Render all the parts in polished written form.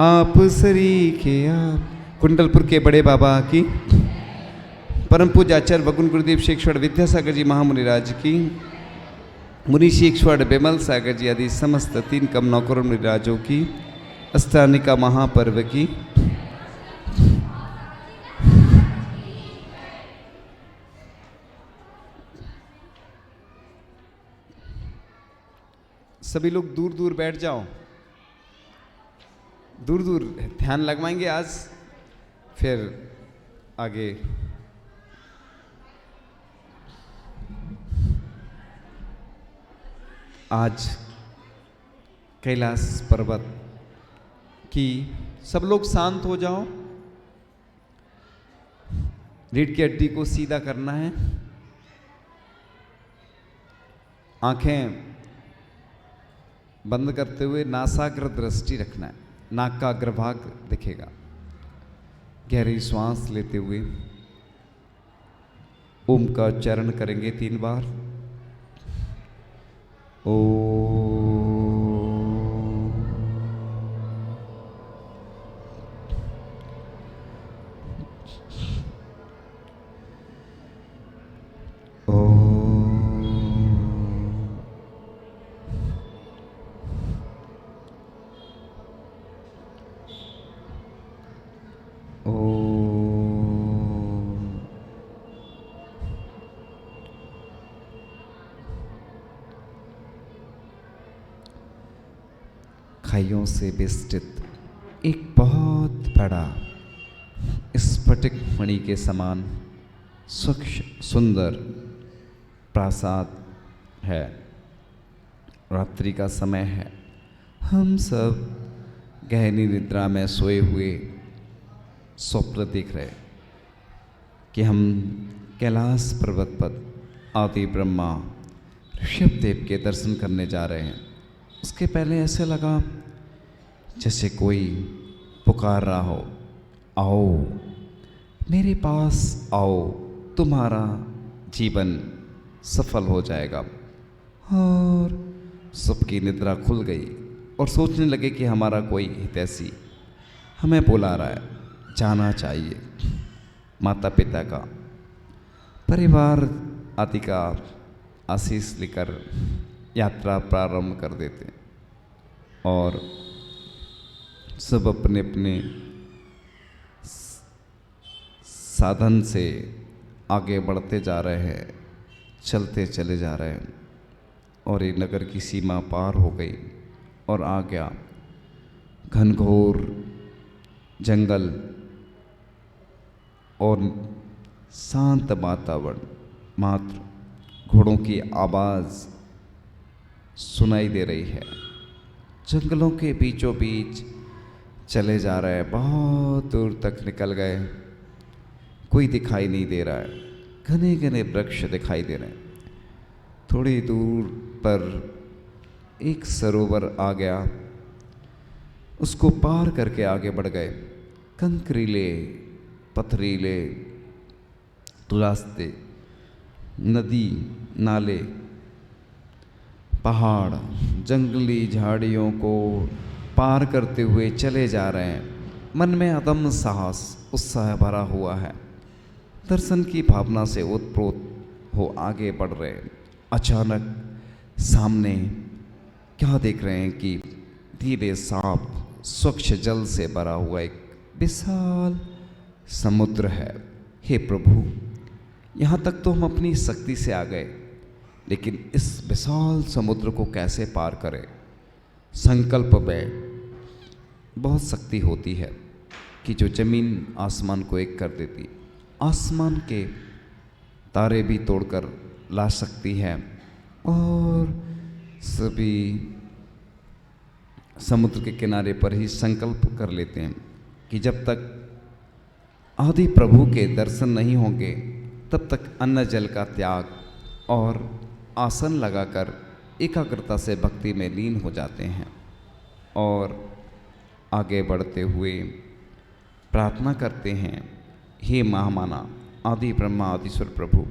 आप सरीखे आप। कुंडलपुर के बड़े बाबा की, परम पूज्य आचार्य वकुन गुरुदेव शेखश्वर विद्यासागर जी महामुनिराज की, मुनि शेखश्वर बिमल सागर जी आदि समस्त 3 कम नौकरों मुनिराजों की, अष्टानिका महापर्व की, सभी लोग दूर दूर बैठ जाओ, दूर दूर ध्यान लगवाएंगे आज, फिर आगे। आज कैलाश पर्वत की, सब लोग शांत हो जाओ। रीढ़ की हड्डी को सीधा करना है, आंखें बंद करते हुए नासाग्र दृष्टि रखना है, नाक का अग्रभाग दिखेगा। गहरी श्वास लेते हुए ओम का उच्चारण करेंगे 3 बार। खाइयों से बेष्टित एक बहुत बड़ा स्फटिक मणि के समान स्वच्छ सुंदर प्रासाद है। रात्रि का समय है, हम सब गहरी निद्रा में सोए हुए स्वप्न देख रहे कि हम कैलाश पर्वत पर आदि ब्रह्मा ऋषभदेव के दर्शन करने जा रहे हैं। उसके पहले ऐसे लगा जैसे कोई पुकार रहा हो, आओ मेरे पास आओ, तुम्हारा जीवन सफल हो जाएगा। और सबकी निद्रा खुल गई और सोचने लगे कि हमारा कोई हितैषी हमें बुला रहा है, जाना चाहिए। माता पिता का, परिवार आदि का आशीष लेकर यात्रा प्रारंभ कर देते और सब अपने अपने साधन से आगे बढ़ते जा रहे हैं, चलते चले जा रहे हैं। और ये नगर की सीमा पार हो गई और आ गया घनघोर जंगल और शांत वातावरण। मात्र घोड़ों की आवाज़ सुनाई दे रही है। जंगलों के बीचों बीच चले जा रहे हैं, बहुत दूर तक निकल गए, कोई दिखाई नहीं दे रहा है। घने घने वृक्ष दिखाई दे रहे हैं। थोड़ी दूर पर एक सरोवर आ गया, उसको पार करके आगे बढ़ गए। कंकरीले पथरीले रास्ते, नदी नाले, पहाड़, जंगली झाड़ियों को पार करते हुए चले जा रहे हैं। मन में अदम्य साहस, उत्साह भरा हुआ है। दर्शन की भावना से ओतप्रोत हो आगे बढ़ रहे हैं। अचानक सामने क्या देख रहे हैं कि धीरे साफ स्वच्छ जल से भरा हुआ एक विशाल समुद्र है। हे प्रभु, यहाँ तक तो हम अपनी शक्ति से आ गए, लेकिन इस विशाल समुद्र को कैसे पार करें। संकल्प में बहुत शक्ति होती है कि जो जमीन आसमान को एक कर देती, आसमान के तारे भी तोड़कर ला सकती है। और सभी समुद्र के किनारे पर ही संकल्प कर लेते हैं कि जब तक आदि प्रभु के दर्शन नहीं होंगे तब तक अन्न जल का त्याग और आसन लगाकर एकाग्रता से भक्ति में लीन हो जाते हैं। और आगे बढ़ते हुए प्रार्थना करते हैं, हे महामाना आदि ब्रह्मा आदिश्वर प्रभु,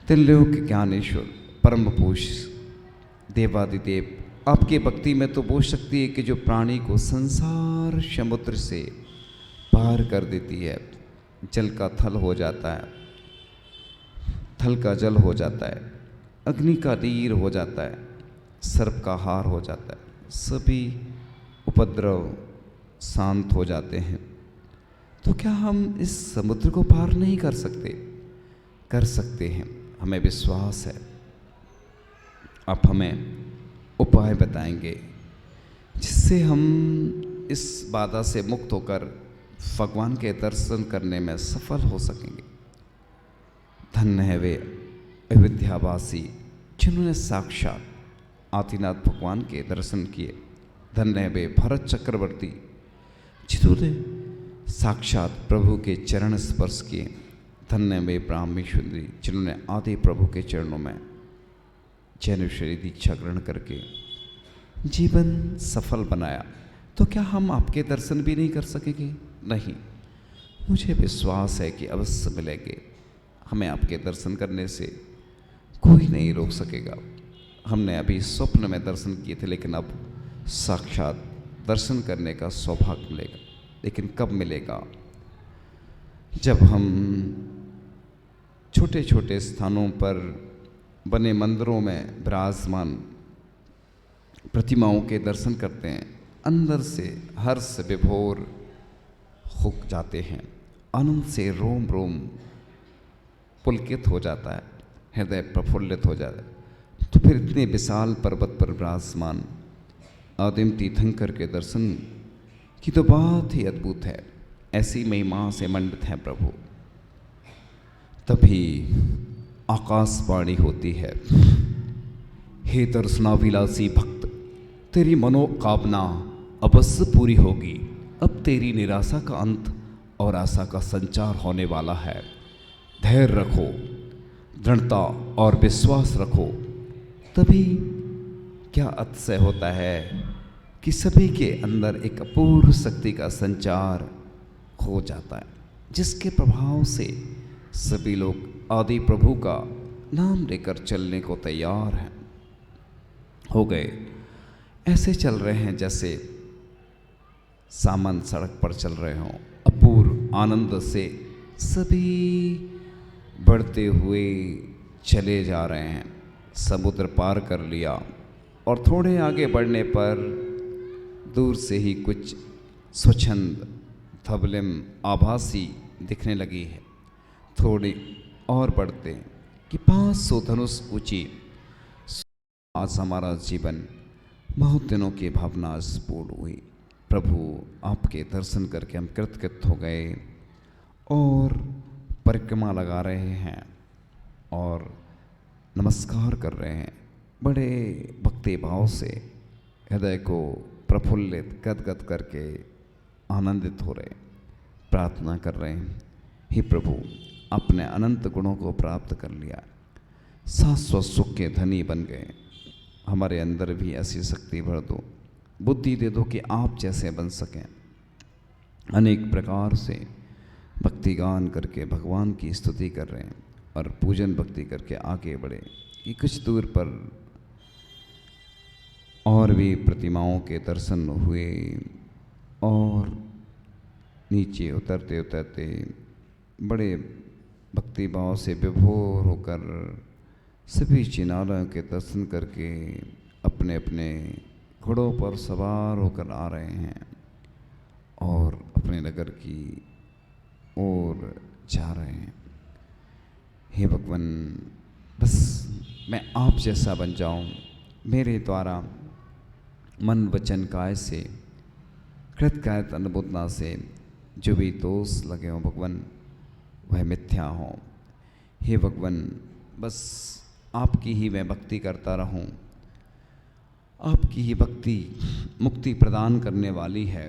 त्रिलोक ज्ञानेश्वर परम पुरुष देवादिदेव आपकी भक्ति में तो वो शक्ति है कि जो प्राणी को संसार समुद्र से पार कर देती है। जल का थल हो जाता है, थल का जल हो जाता है, अग्नि का नीर हो जाता है, सर्प का हार हो जाता है, सभी उपद्रव शांत हो जाते हैं। तो क्या हम इस समुद्र को पार नहीं कर सकते? कर सकते हैं, हमें विश्वास है। आप हमें उपाय बताएंगे जिससे हम इस बाधा से मुक्त होकर भगवान के दर्शन करने में सफल हो सकेंगे। धन्य है वे अयोध्यावासी जिन्होंने साक्षात आदिनाथ भगवान के दर्शन किए। धन्य है वे भरत चक्रवर्ती जिन्होंने साक्षात प्रभु के चरण स्पर्श किए। धन्य वे ब्राह्मेश्वरी जिन्होंने आदि प्रभु के चरणों में जैनेश्वरी दीक्षा ग्रहण करके जीवन सफल बनाया। तो क्या हम आपके दर्शन भी नहीं कर सकेंगे? नहीं, मुझे विश्वास है कि अवश्य मिलेंगे। हमें आपके दर्शन करने से कोई नहीं रोक सकेगा। हमने अभी स्वप्न में दर्शन किए थे, लेकिन अब साक्षात दर्शन करने का सौभाग्य मिलेगा। लेकिन कब मिलेगा? जब हम छोटे छोटे स्थानों पर बने मंदिरों में विराजमान प्रतिमाओं के दर्शन करते हैं, अंदर से हर्ष विभोर हो जाते हैं, आनंद से रोम रोम पुलकित हो जाता है, हृदय प्रफुल्लित हो जाता है। तो फिर इतने विशाल पर्वत पर विराजमान आदिम तीर्थंकर के दर्शन की तो बात ही अद्भुत है। ऐसी महिमा से मंडित है प्रभु। तभी आकाशवाणी होती है, हे दर्शनाभिलाषी भक्त, तेरी मनोकामना अवश्य पूरी होगी। अब तेरी निराशा का अंत और आशा का संचार होने वाला है। धैर्य रखो, दृढ़ता और विश्वास रखो। तभी क्या अतिशय होता है कि सभी के अंदर एक अपूर्व शक्ति का संचार हो जाता है, जिसके प्रभाव से सभी लोग आदि प्रभु का नाम लेकर चलने को तैयार हैं, हो गए। ऐसे चल रहे हैं जैसे सामान्य सड़क पर चल रहे हों। अपूर्व आनंद से सभी बढ़ते हुए चले जा रहे हैं। समुद्र पार कर लिया और थोड़े आगे बढ़ने पर दूर से ही कुछ स्वच्छंद धवलिम आभासी दिखने लगी है। थोड़ी और बढ़ते कि 500 धनुष ऊंची। आज हमारा जीवन बहुत दिनों की भावना स्फूर्त हुई। प्रभु आपके दर्शन करके हम कृतकृत हो गए और परिक्रमा लगा रहे हैं और नमस्कार कर रहे हैं। बड़े भक्ति भाव से हृदय को प्रफुल्लित गदगद करके आनंदित हो रहे, प्रार्थना कर रहे हैं, हे प्रभु अपने अनंत गुणों को प्राप्त कर लिया, शाश्वत सुख के धनी बन गए। हमारे अंदर भी ऐसी शक्ति भर दो, बुद्धि दे दो कि आप जैसे बन सकें। अनेक प्रकार से भक्ति गान करके भगवान की स्तुति कर रहे हैं और पूजन भक्ति करके आगे बढ़े कि कुछ दूर पर और भी प्रतिमाओं के दर्शन हुए और नीचे उतरते उतरते बड़े भक्ति भाव से विभोर होकर सभी चिनालयों के दर्शन करके अपने अपने घोड़ों पर सवार होकर आ रहे हैं और अपने नगर की ओर जा रहे हैं। हे भगवान, बस मैं आप जैसा बन जाऊं, मेरे द्वारा मन वचन काय से कृतकायत अनुबोधना से जो भी दोष लगे हों भगवान वह मिथ्या हो। हे भगवान, बस आपकी ही मैं भक्ति करता रहूं। आपकी ही भक्ति मुक्ति प्रदान करने वाली है।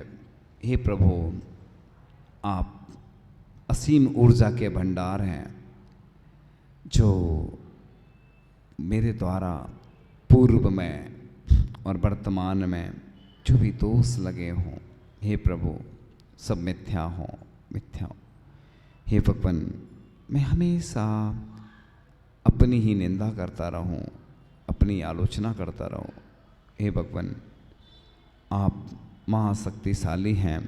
हे प्रभु, आप असीम ऊर्जा के भंडार हैं जो मेरे द्वारा पूर्व में और वर्तमान में जो भी दोष लगे हों, हे प्रभु सब मिथ्या हो, मिथ्या हो। हे भगवान, मैं हमेशा अपनी ही निंदा करता रहूं, अपनी आलोचना करता रहूं। हे भगवान, आप महाशक्तिशाली हैं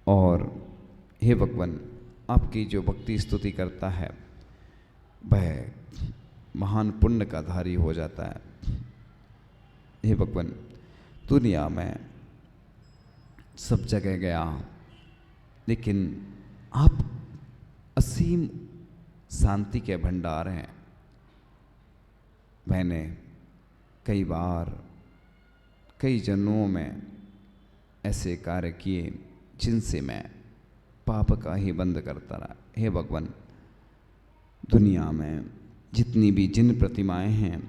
और हे भगवान, आपकी जो भक्ति स्तुति करता है वह महान पुण्य का धारी हो जाता है। हे भगवान, दुनिया में सब जगह गया, लेकिन आप असीम शांति के भंडार हैं। मैंने कई बार कई जन्मों में ऐसे कार्य किए जिनसे मैं पाप का ही बंद करता रहा। हे भगवान, दुनिया में जितनी भी जिन प्रतिमाएं हैं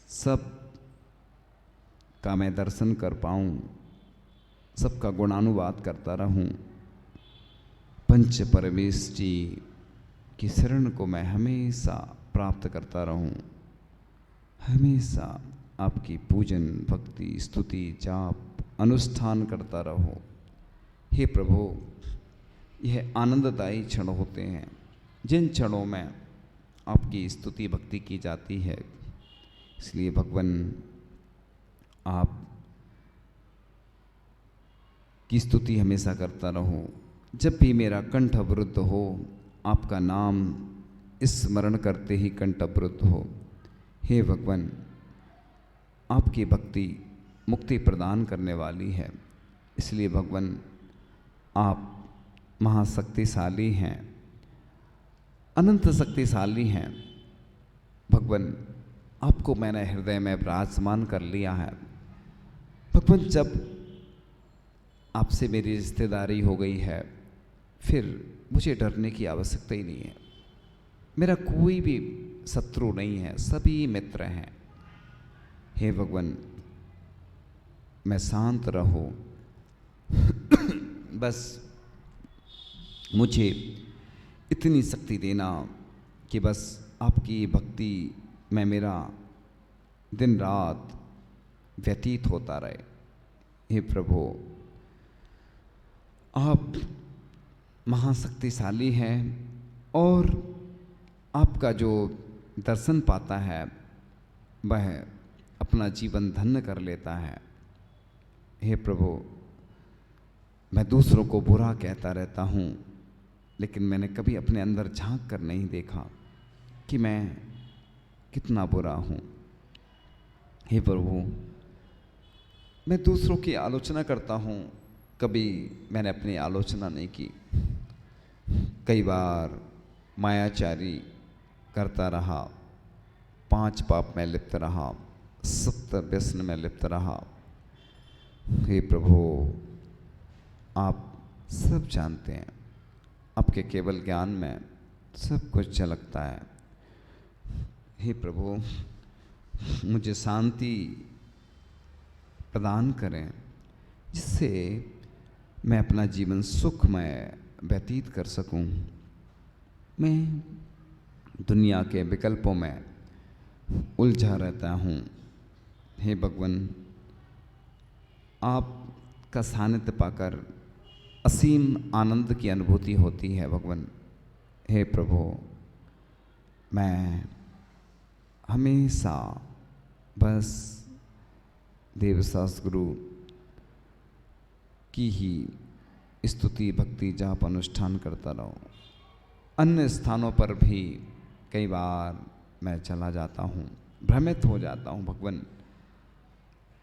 सब का मैं दर्शन कर पाऊँ, सबका गुणानुवाद करता रहूं। पंच परमेश जी की शरण को मैं हमेशा प्राप्त करता रहूं, हमेशा आपकी पूजन भक्ति स्तुति जाप अनुष्ठान करता रहो। हे प्रभु, यह आनंददायी क्षण होते हैं जिन क्षणों में आपकी स्तुति भक्ति की जाती है। इसलिए भगवान, आप की स्तुति हमेशा करता रहूं। जब भी मेरा कंठ अवरुद्ध हो, आपका नाम स्मरण करते ही कंठ अवरुद्ध हो। हे भगवान, आपकी भक्ति मुक्ति प्रदान करने वाली है। इसलिए भगवान, आप महाशक्तिशाली हैं, अनंत शक्तिशाली हैं। भगवान, आपको मैंने हृदय में विराजमान कर लिया है। भगवान, जब आपसे मेरी रिश्तेदारी हो गई है, फिर मुझे डरने की आवश्यकता ही नहीं है। मेरा कोई भी शत्रु नहीं है, सभी मित्र हैं। हे भगवान, मैं शांत रहूं। बस मुझे इतनी शक्ति देना कि बस आपकी भक्ति में मेरा दिन रात व्यतीत होता रहे। हे प्रभु, आप महाशक्तिशाली हैं और आपका जो दर्शन पाता है वह अपना जीवन धन्य कर लेता है। हे प्रभु, मैं दूसरों को बुरा कहता रहता हूँ, लेकिन मैंने कभी अपने अंदर झांक कर नहीं देखा कि मैं कितना बुरा हूँ। हे प्रभु, मैं दूसरों की आलोचना करता हूँ, कभी मैंने अपनी आलोचना नहीं की। कई बार मायाचारी करता रहा, 5 पाप में लिप्त रहा, 7 व्यसन में लिप्त रहा। हे प्रभु, आप सब जानते हैं, आपके केवल ज्ञान में सब कुछ झलकता है। हे प्रभु, मुझे शांति प्रदान करें जिससे मैं अपना जीवन सुखमय व्यतीत कर सकूं। मैं दुनिया के विकल्पों में उलझा रहता हूं। हे भगवान, आपका सानिध्य पाकर असीम आनंद की अनुभूति होती है। भगवान, हे प्रभु, मैं हमेशा बस देवदास गुरु की ही स्तुति भक्ति जाप अनुष्ठान करता रहूं। अन्य स्थानों पर भी कई बार मैं चला जाता हूँ, भ्रमित हो जाता हूँ। भगवान,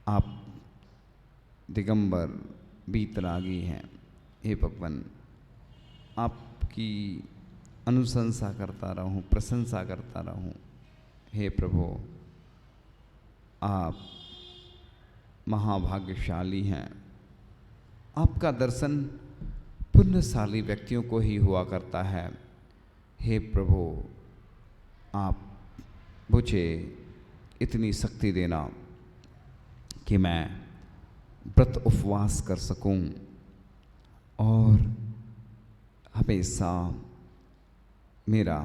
आप दिगंबर बीतरागी हैं। हे भगवान, आपकी अनुशंसा करता रहूं, प्रशंसा करता रहूं। हे प्रभु, आप महाभाग्यशाली हैं। आपका दर्शन पुण्यशाली व्यक्तियों को ही हुआ करता है। हे प्रभु, आप मुझे इतनी शक्ति देना कि मैं व्रत उपवास कर सकूं और हमेशा मेरा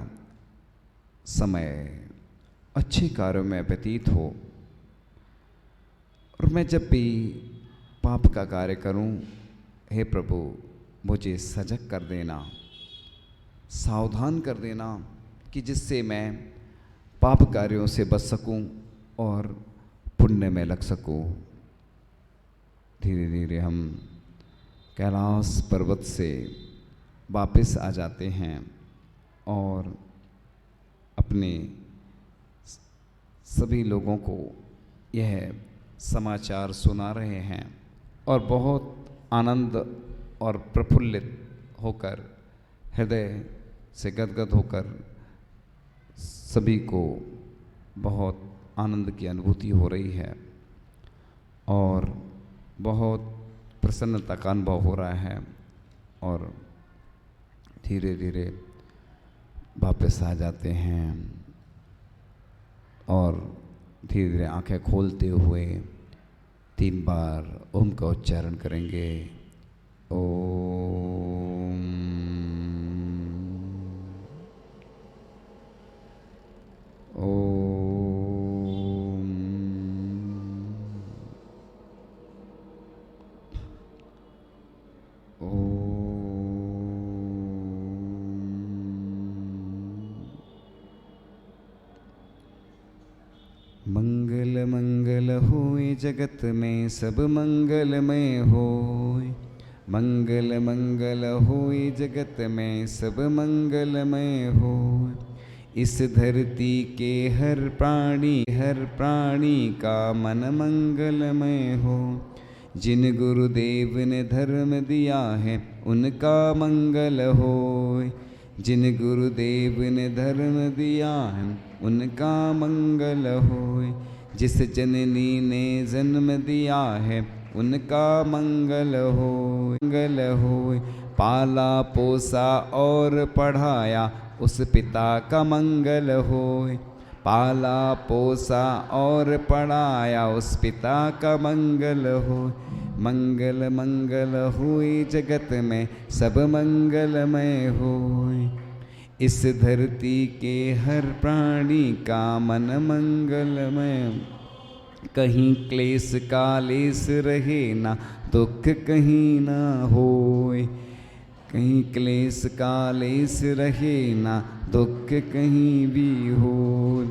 समय अच्छे कार्यों में व्यतीत हो। और मैं जब भी पाप का कार्य करूं, हे प्रभु, मुझे सजग कर देना, सावधान कर देना कि जिससे मैं पाप कार्यों से बच सकूं और पुण्य में लग सको। धीरे धीरे हम कैलाश पर्वत से वापस आ जाते हैं और अपने सभी लोगों को यह समाचार सुना रहे हैं और बहुत आनंद और प्रफुल्लित होकर, हृदय से गदगद होकर सभी को बहुत आनंद की अनुभूति हो रही है और बहुत प्रसन्नता का अनुभव हो रहा है। और धीरे धीरे वापस आ जाते हैं और धीरे धीरे आंखें खोलते हुए 3 बार ओम का उच्चारण करेंगे। ओम ओम मंगल मंगल होए जगत में सब मंगलमय होए। मंगल मंगल होए जगत में सब मंगलमय होए। इस धरती के हर प्राणी का मन मंगलमय हो। जिन गुरुदेव ने धर्म दिया है उनका मंगल होए। जिन गुरुदेव ने धर्म दिया है उनका मंगल होए। जिस जननी ने जन्म दिया है उनका मंगल होए। मंगल होए। पाला पोसा और पढ़ाया उस पिता का मंगल होए। पाला पोसा और पढ़ाया उस पिता का मंगल होए। मंगल मंगल होए जगत में सब मंगलमय होए। इस धरती के हर प्राणी का मन मंगलमय। कहीं क्लेश का लेस रहे ना दुख कहीं ना होए। कहीं क्लेश का लेस रहे ना दुख कहीं भी होए।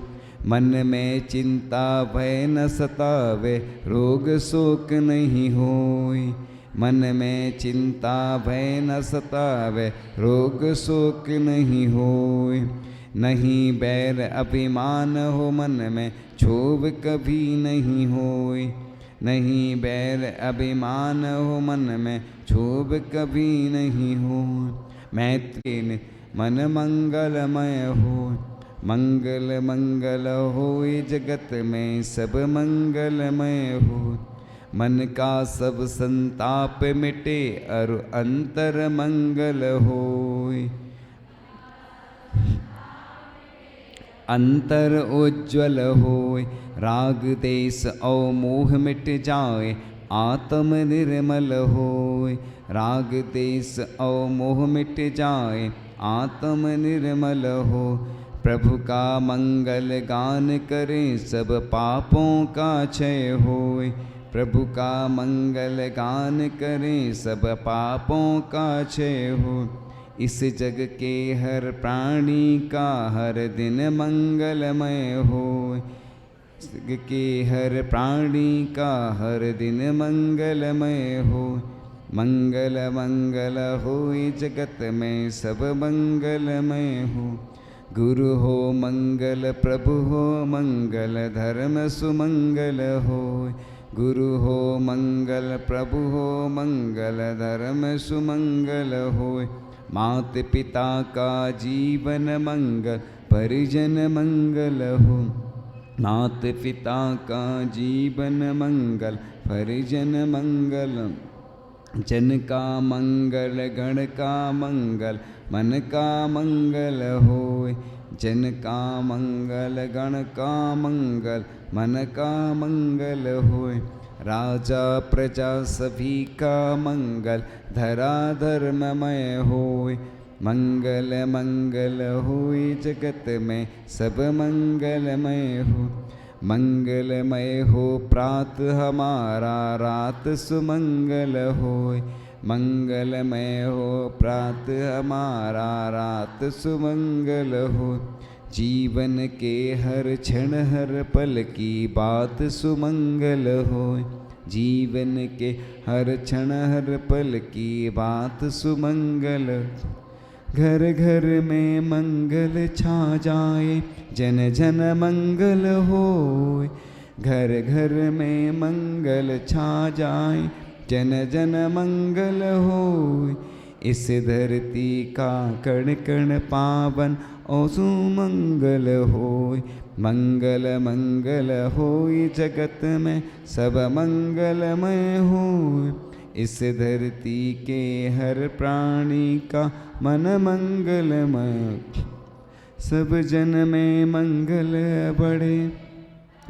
मन में चिंता भय न सतावे रोग शोक नहीं होए। मन में चिंता भय न सतावे रोग शोक नहीं होए। नहीं बैर अभिमान हो मन में क्षोभ कभी नहीं होए। नहीं बैर अभिमान हो मन में क्षोभ कभी नहीं होए। मैत्री मन मंगलमय हो। मंगल मंगल होए जगत में सब मंगलमय हो। मन का सब संताप मिटे और अंतर मंगल होए। अंतर उज्ज्वल होए। राग देश और मोह मिट जाए आत्म निर्मल होए। राग देश और मोह मिट जाए आत्म निर्मल हो। प्रभु का मंगल गान करें सब पापों का क्षय होए। प्रभु का मंगल गान करें सब पापों का क्षय हो। इस जग के हर प्राणी का हर दिन मंगलमय हो। इस जग के हर प्राणी का हर दिन मंगलमय हो। मंगल मंगल होए जगत में सब मंगलमय हो। गुरु हो मंगल प्रभु हो मंगल धर्म सुमंगल होए। गुरु हो मंगल प्रभु हो मंगल धर्म सुमंगल होए। मात पिता का जीवन मंगल परिजन मंगल हो। मात पिता का जीवन मंगल परिजन मंगल। जन का मंगल गण का मंगल मन का मंगल होए। जन का मंगल गण का मंगल मन का मंगल होए। राजा प्रजा सभी का मंगल धरा धर्ममय होए। मंगल मंगल होए जगत में सब मंगलमय हो। मंगलमय हो प्रात हमारा रात सुमंगल होए। मंगलमय हो प्रात हमारा रात सुमंगल हो। जीवन के हर क्षण हर पल की बात सुमंगल होए। जीवन के हर क्षण हर पल की बात सुमंगल। घर घर में मंगल छा जाए, जन जन मंगल होए। घर घर में मंगल छा जाए, जन जन मंगल होए। इस धरती का कण कण पावन और सुमंगल होए। मंगल मंगल होए जगत में सब मंगलमय होए। इस धरती के हर प्राणी का मन मंगलमय। सब जन में मंगल बढ़े,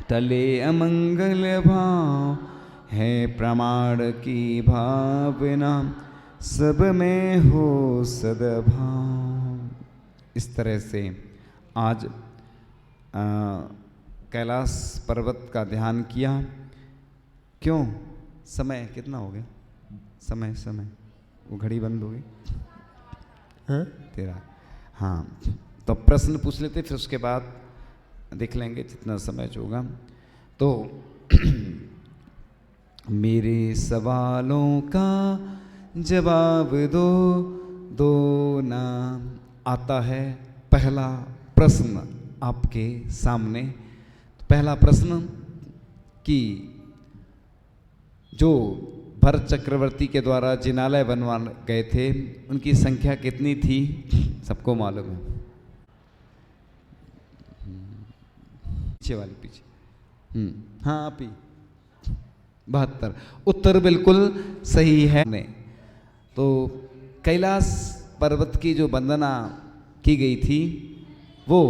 टले अमंगल भाव। है प्रमाण की भावना, सब में हो सद्भाव। इस तरह से आज कैलाश पर्वत का ध्यान किया। क्यों? समय कितना हो गया? समय समय वो घड़ी बंद हो गई। हाँ? तेरा। हाँ, तो प्रश्न पूछ लेते, फिर उसके बाद देख लेंगे जितना समय होगा। तो मेरे सवालों का जवाब दो, दो ना। आता है पहला प्रश्न आपके सामने। पहला प्रश्न कि जो भरत चक्रवर्ती के द्वारा जिनालय बनवा गए थे, उनकी संख्या कितनी थी? सबको मालूम है। पीछे वाली, पीछे। हाँ, आप ही। 72। उत्तर बिल्कुल सही है। तो कैलाश पर्वत की जो वंदना की गई थी, वो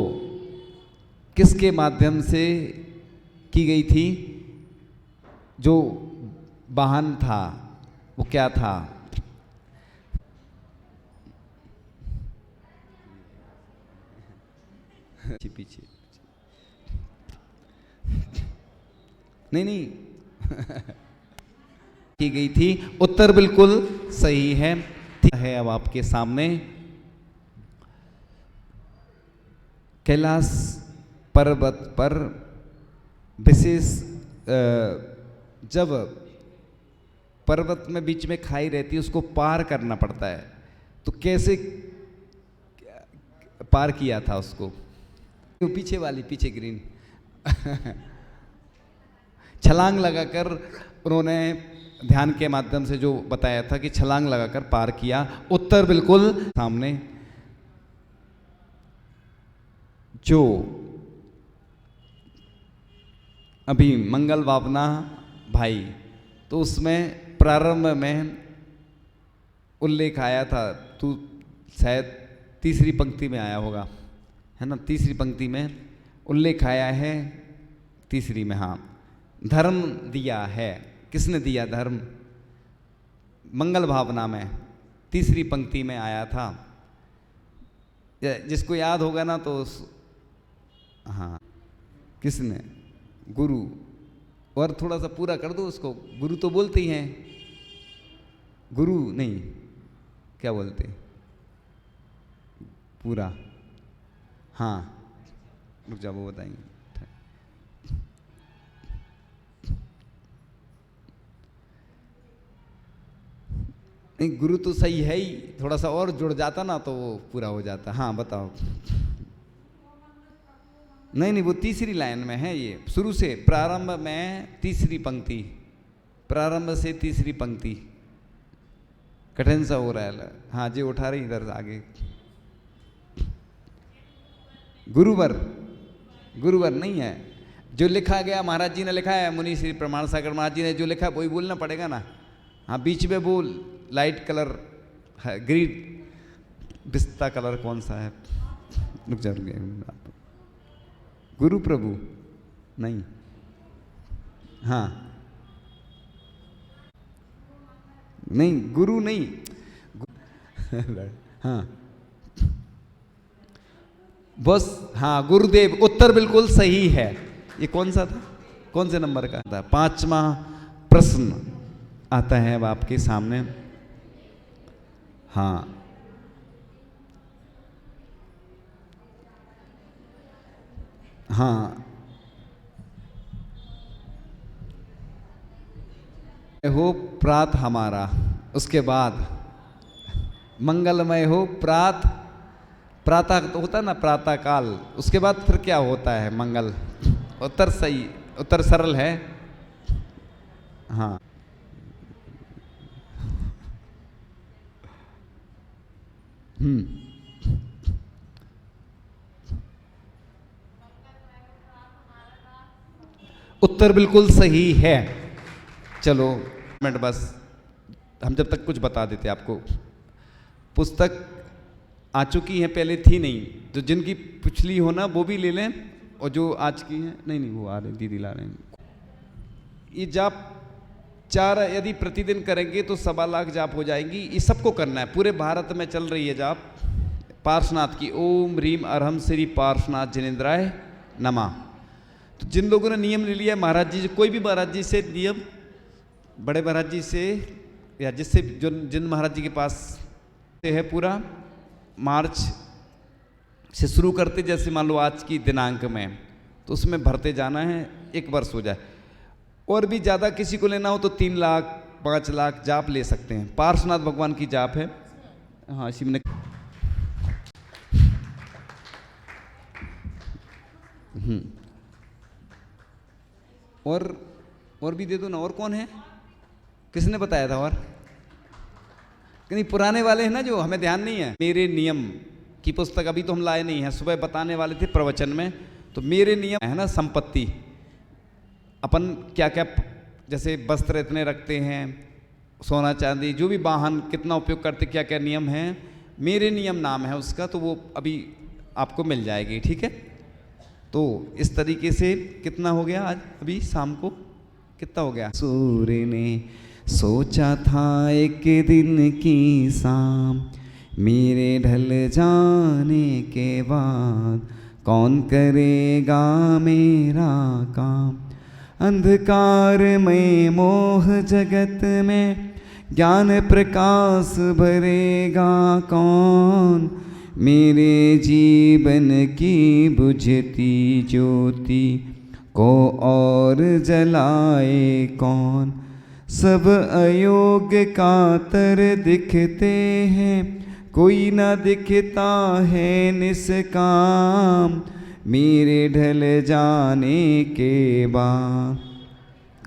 किसके माध्यम से की गई थी? जो वाहन था वो क्या था? पीछे नहीं की गई थी। उत्तर बिल्कुल सही है। अब आपके सामने कैलाश पर्वत पर विशेष, जब पर्वत में बीच में खाई रहती है, उसको पार करना पड़ता है। तो कैसे पार किया था उसको? पीछे वाली, पीछे ग्रीन। छलांग लगाकर उन्होंने ध्यान के माध्यम से जो बताया था कि छलांग लगाकर पार किया। उत्तर बिल्कुल सामने। जो अभी मंगल भावना भाई, तो उसमें प्रारंभ में उल्लेख आया था, तू शायद तीसरी पंक्ति में आया होगा, है ना? तीसरी पंक्ति में उल्लेख आया है, तीसरी में। हाँ, धर्म दिया है। किसने दिया धर्म? मंगल भावना में तीसरी पंक्ति में आया था। जिसको याद होगा ना, तो हाँ, किसने? गुरु। और थोड़ा सा पूरा कर दो उसको। गुरु तो बोलते ही हैं, गुरु नहीं, क्या बोलते? पूरा। हाँ, रुक जाओ, वो बताएंगे। नहीं, गुरु तो सही है ही, थोड़ा सा और जुड़ जाता ना तो वो पूरा हो जाता। हाँ, बताओ। नहीं, वो तीसरी लाइन में है। ये शुरू से, प्रारंभ में तीसरी पंक्ति, प्रारंभ से तीसरी पंक्ति। कठिन सा हो रहा है। हाँ जी, उठा रही इधर आगे। गुरुवर, गुरुवर नहीं है। जो लिखा गया, महाराज जी ने लिखा है, मुनि श्री प्रमाण सागर महाराज जी ने जो लिखा है वही बोलना पड़ेगा ना। हाँ, बीच में वो लाइट कलर है, ग्रीन पिस्ता कलर कौन सा है? रुक जा, रुक गया। गुरु प्रभु नहीं। हाँ, नहीं, गुरु नहीं। हाँ बस, हाँ, गुरुदेव। उत्तर बिल्कुल सही है। ये कौन सा था? कौन से नंबर का था? 5वां प्रश्न आता है अब आपके सामने। हाँ, हाँ, हो प्रात हमारा, उसके बाद मंगलमय हो प्रात, प्रातः तो होता है ना प्रातः काल, उसके बाद फिर क्या होता है मंगल। उत्तर सही, उत्तर सरल है। हाँ, उत्तर बिल्कुल सही है। चलो मिनट बस, हम जब तक कुछ बता देते आपको। पुस्तक आ चुकी है, पहले थी नहीं, जो जिनकी पिछली हो ना वो भी ले लें, और जो आज की है नहीं नहीं वो आ रहे दीदी ला रहे हैं। ये जाप 4 यदि प्रतिदिन करेंगे तो 1.25 लाख जाप हो जाएंगी। ये सबको करना है, पूरे भारत में चल रही है जाप पार्श्वनाथ की। ओम ह्रीम अरहम श्री पार्श्वनाथ जिनेन्द्राय नमः। तो जिन लोगों ने नियम ले लिया महाराज जी से, कोई भी महाराज जी से नियम, बड़े महाराज जी से या जिससे जो जिन महाराज जी के पास से है, पूरा मार्च से शुरू करते, जैसे मान लो आज की दिनांक में, तो उसमें भरते जाना है, 1 वर्ष हो जाए। और भी ज़्यादा किसी को लेना हो तो 3 लाख 5 लाख जाप ले सकते हैं। पार्श्वनाथ भगवान की जाप है। हाँ, इसी में और भी दे दो ना। और कौन है, किसने बताया था? और नहीं, पुराने वाले हैं ना, जो हमें ध्यान नहीं है। मेरे नियम की पुस्तक अभी तो हम लाए नहीं है, सुबह बताने वाले थे प्रवचन में। तो मेरे नियम है ना, संपत्ति, अपन क्या क्या, जैसे वस्त्र इतने रखते हैं, सोना चांदी, जो भी वाहन कितना उपयोग करते, क्या क्या नियम है, मेरे नियम नाम है उसका। तो वो अभी आपको मिल जाएगी, ठीक है। तो इस तरीके से कितना हो गया आज, अभी शाम को कितना हो गया? सूर्य ने सोचा था एक दिन की शाम, मेरे ढल जाने के बाद कौन करेगा मेरा काम। अंधकार में मोह जगत में ज्ञान प्रकाश भरेगा कौन, मेरे जीवन की बुझती ज्योति को और जलाए कौन। सब अयोग्य कातर दिखते हैं, कोई न दिखता है निष्काम, मेरे ढल जाने के बाद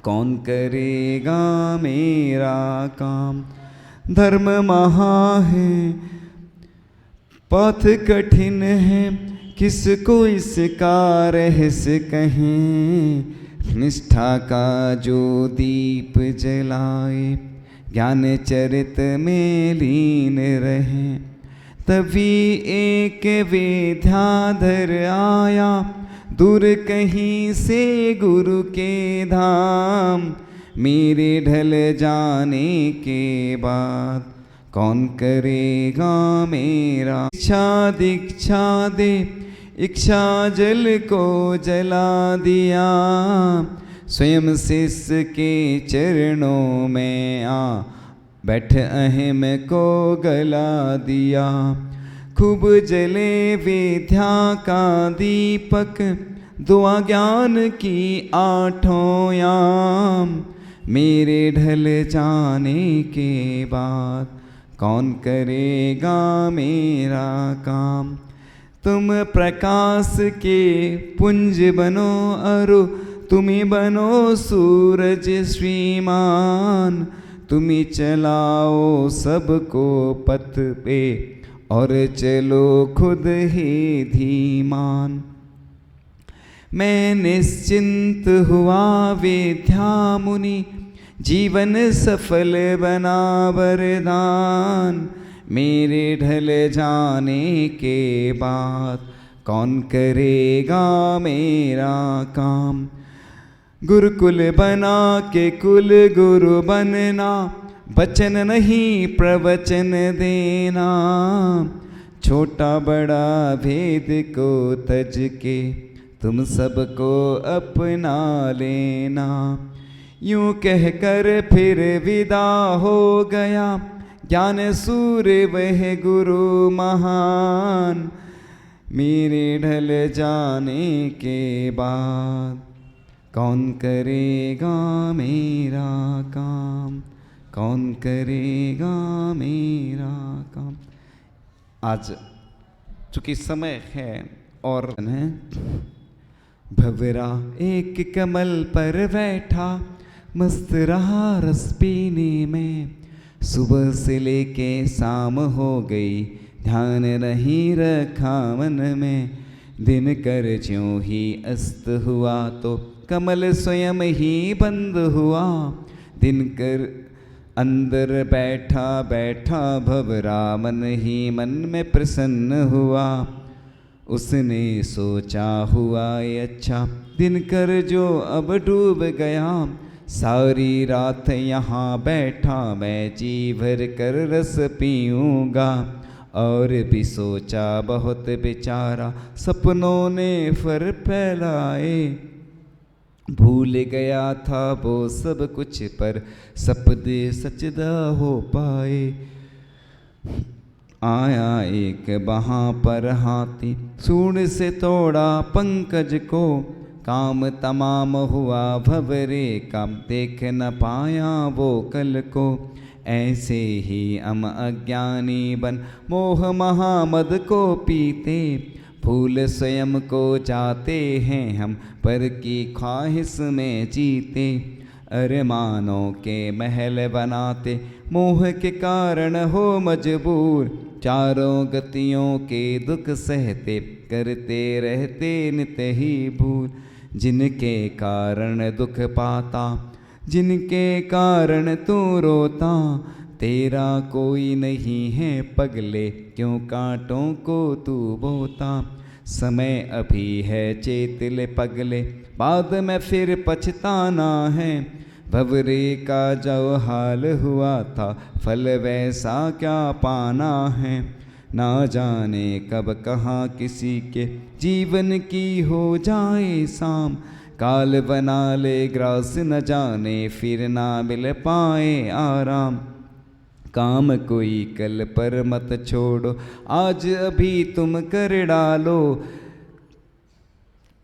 कौन करेगा मेरा काम। धर्म महा है, पथ कठिन है, किसको इसका रहस्य कहें। निष्ठा का जो दीप जलाए, ज्ञान चरित में लीन रहे, तभी एक विद्याधर आया दूर कहीं से गुरु के धाम, मेरे ढल जाने के बाद कौन करेगा मेरा। इच्छा दीक्षा दे, इच्छा जल को जला दिया, स्वयं शिष्य के चरणों में आ बैठ अहम को गला दिया। खूब जले विद्या का दीपक, दुआ ज्ञान की 8 याम, मेरे ढल जाने के बाद कौन करेगा मेरा काम। तुम प्रकाश के पुंज बनो अरु, तुम्ही बनो सूरज श्रीमान, तुम्ही चलाओ सबको पथ पे और चलो खुद ही धीमान। मैं निश्चिंत हुआ विद्या मुनि, जीवन सफल बना वरदान, मेरे ढल जाने के बाद कौन करेगा मेरा काम। गुरुकुल बना के कुल गुरु बनना, वचन नहीं प्रवचन देना, छोटा बड़ा भेद को तज के तुम सबको अपना लेना। यूं कहकर फिर विदा हो गया, ज्ञान सूर्य वह गुरु महान, मेरे ढल जाने के बाद कौन करेगा मेरा काम, कौन करेगा मेरा काम। आज चूंकि समय है और है, भंवरा एक कमल पर बैठा मस्त रहा रस पीने में, सुबह से लेके शाम हो गई ध्यान नहीं रखा मन में। दिन कर ज्यों ही अस्त हुआ तो कमल स्वयं ही बंद हुआ, दिन कर अंदर बैठा बैठा भंवरा मन ही मन में प्रसन्न हुआ। उसने सोचा हुआ ये अच्छा दिन कर जो अब डूब गया, सारी रात यहाँ बैठा मैं जी भर कर रस पीऊँगा। और भी सोचा बहुत बेचारा सपनों ने फर फैलाए, भूल गया था वो सब कुछ पर सपने सचदा हो पाए। आया एक वहाँ पर हाथी सूंड से तोड़ा पंकज को, काम तमाम हुआ भंवरे का देख न पाया वो कल को। ऐसे ही हम अज्ञानी बन मोह महामद को पीते, भूल स्वयं को जाते हैं हम पर की ख्वाहिश में जीते। अरमानों के महल बनाते मोह के कारण हो मजबूर, चारों गतियों के दुख सहते करते रहते नित ही भूल। जिनके कारण दुख पाता जिनके कारण तू रोता, तेरा कोई नहीं है पगले क्यों कांटों को तू बोता। समय अभी है चेत ले पगले बाद में फिर पछताना है, भंवरे का जो हाल हुआ था फल वैसा क्या पाना है। ना जाने कब कहाँ किसी के जीवन की हो जाए शाम, काल बना ले ग्रास न जाने फिर ना मिल पाए आराम। काम कोई कल पर मत छोड़ो आज अभी तुम कर डालो,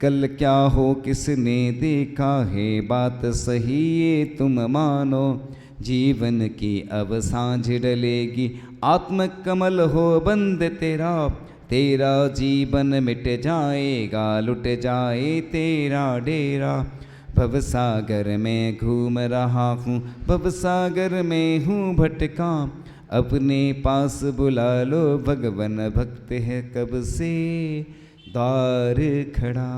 कल क्या हो किसने देखा है बात सही ये तुम मानो। जीवन की अब सांझ डलेगी आत्म कमल हो बंद तेरा, तेरा जीवन मिट जाएगा लुट जाए तेरा डेरा। भवसागर में घूम रहा हूँ भवसागर में हूँ भटका, अपने पास बुला लो भगवन भक्त है कब से द्वार खड़ा।